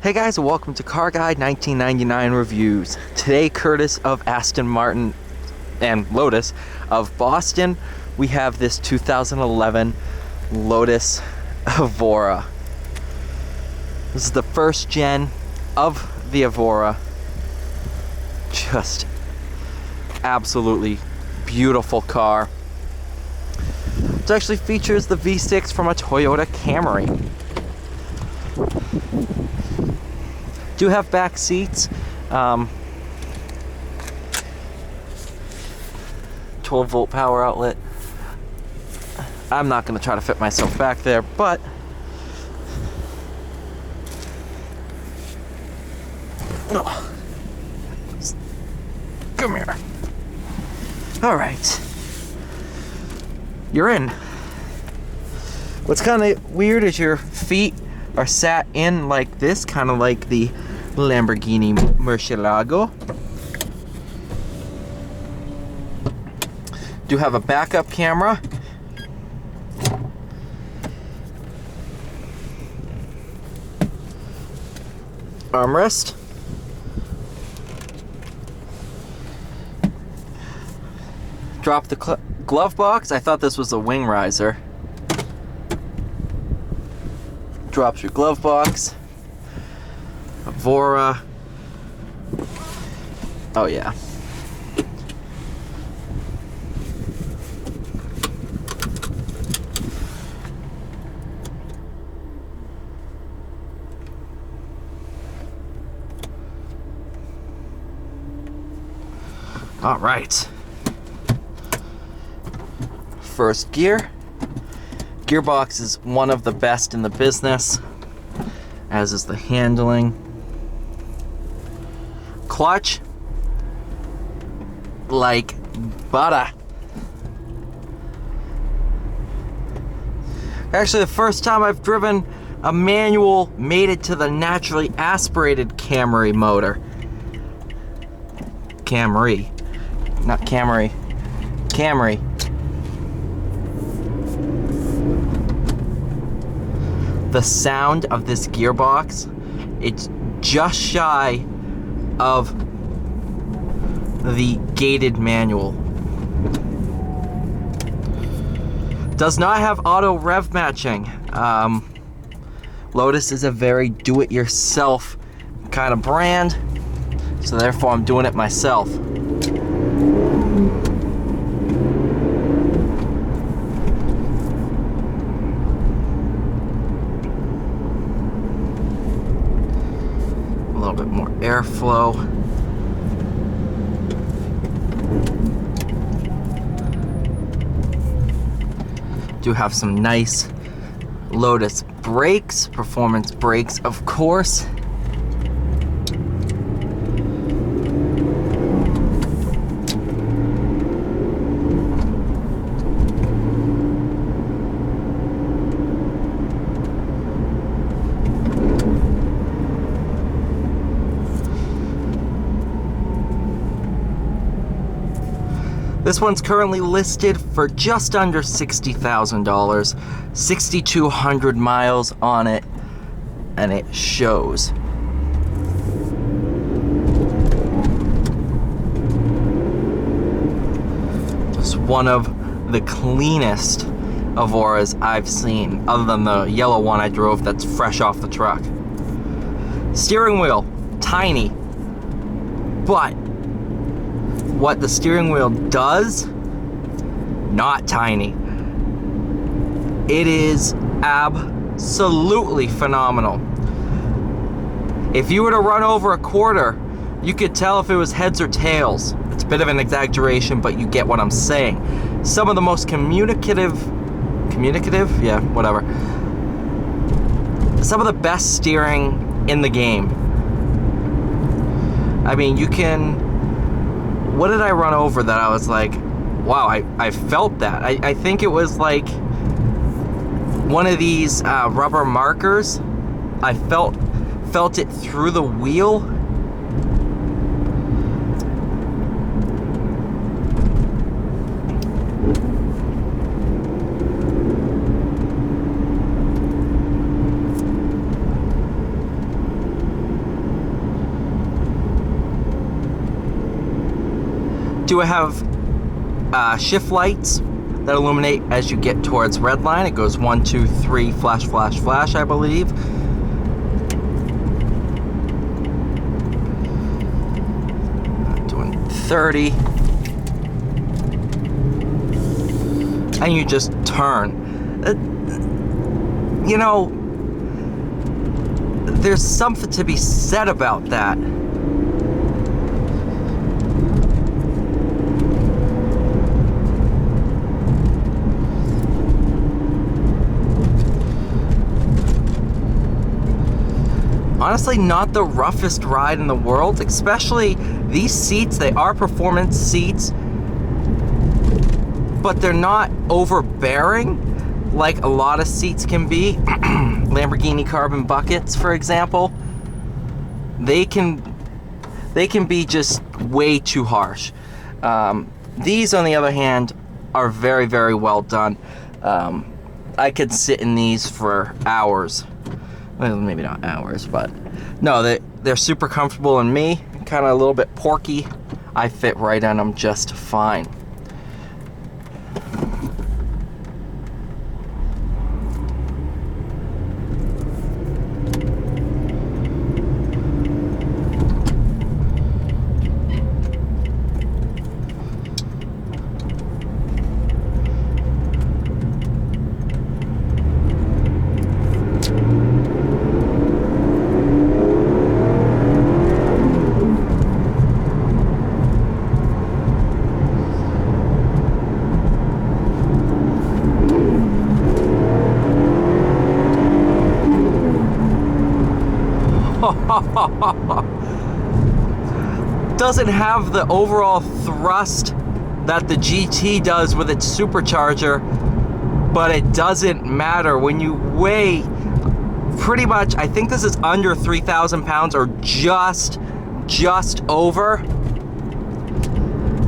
Hey guys, welcome to Car Guide 1999 Reviews. Today, courtesy of Aston Martin and Lotus of Boston, we have this 2011 Lotus Evora. This is the first gen of the Evora. Just absolutely beautiful car. It actually features the V6 from a Toyota Camry. Do have back seats, 12-volt power outlet. I'm not going to try to fit myself back there, but come here. All right, you're in. What's kind of weird is your feet are sat in like this, kind of like the Lamborghini Murcielago. Do have a backup camera. Armrest. Drop the glove box. I thought this was a wing riser. Drops your glove box. Evora. Oh yeah. All right. First gear. Gearbox is one of the best in the business, as is the handling. Clutch, like butter. Actually, the first time I've driven a manual made it to the naturally aspirated Camry motor. Camry, not Camry. Camry. The sound of this gearbox, it's just shy of the gated manual. Does not have auto rev matching. Lotus is a very do-it-yourself kind of brand, so therefore I'm doing it myself. A little bit more airflow. Do have some nice Lotus brakes, performance brakes, of course. This one's currently listed for just under $60,000, 6,200 miles on it, and it shows. Just one of the cleanest Evoras I've seen, other than the yellow one I drove that's fresh off the truck. Steering wheel, tiny, but what the steering wheel does, not tiny. It is absolutely phenomenal. If you were to run over a quarter, you could tell if it was heads or tails. It's a bit of an exaggeration, but you get what I'm saying. Some of the most communicative, yeah, whatever. Some of the best steering in the game. I mean, you can, what did I run over that I was like, wow, I felt that. I think it was like one of these rubber markers. I felt it through the wheel. do have shift lights that illuminate as you get towards red line. It goes 1, 2, 3, flash, flash, flash, I believe. Doing 30. And you just turn. You know, there's something to be said about that. Honestly, not the roughest ride in the world, especially these seats. They are performance seats, but they're not overbearing like a lot of seats can be. Lamborghini carbon buckets, for example, they can be just way too harsh. These, on the other hand, are very, very well done. I could sit in these for hours. Well, maybe not hours, but no, they're super comfortable, and me, kind of a little bit porky, I fit right in them just fine. Doesn't have the overall thrust that the GT does with its supercharger, but it doesn't matter. When you weigh pretty much, I think this is under 3,000 pounds or just over,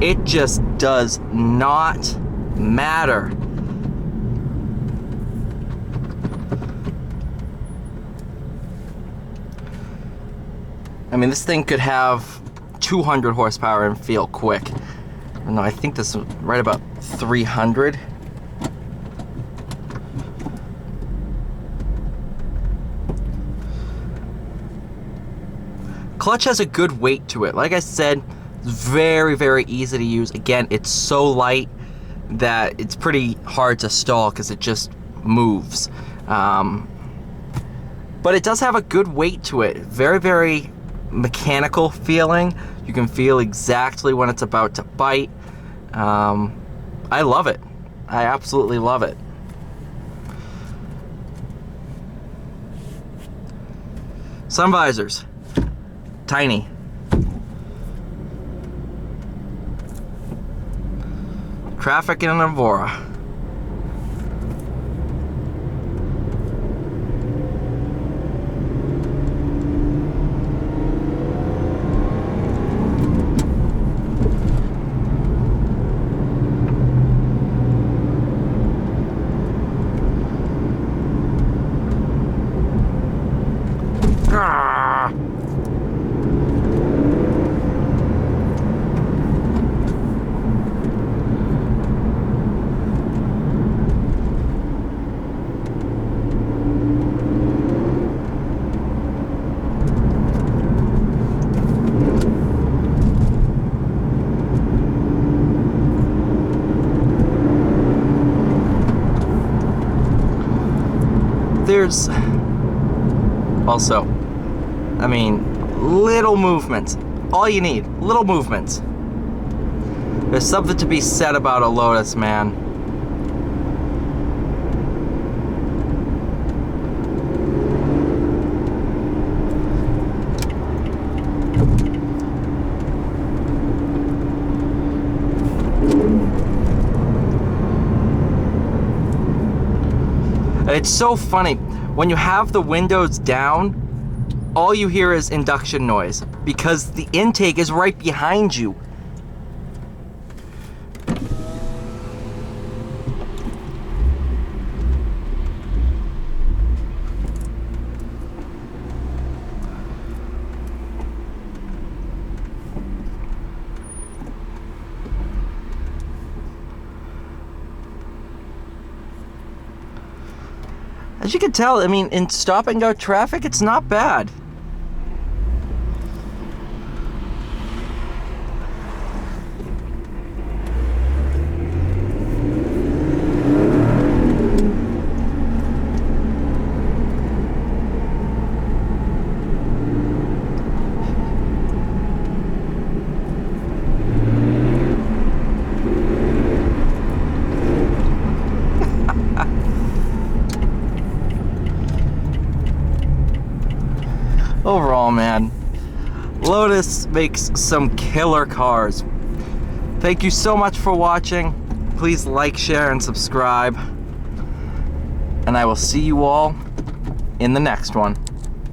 it just does not matter. I mean, this thing could have 200 horsepower and feel quick. No, I think this is right about 300. Clutch has a good weight to it. Like I said, it's very, very easy to use. Again, it's so light that it's pretty hard to stall because it just moves. But it does have a good weight to it. Very, very mechanical feeling. You can feel exactly when it's about to bite. I love it. I absolutely love it. Sun visors, tiny. Traffic in an Evora. There's also, I mean, little movements. All you need, little movements. There's something to be said about a Lotus, man. It's so funny, when you have the windows down, all you hear is induction noise because the intake is right behind you. As you can tell, I mean, in stop and go traffic, it's not bad. Overall, man, Lotus makes some killer cars. Thank you so much for watching. Please like, share, and subscribe. And I will see you all in the next one.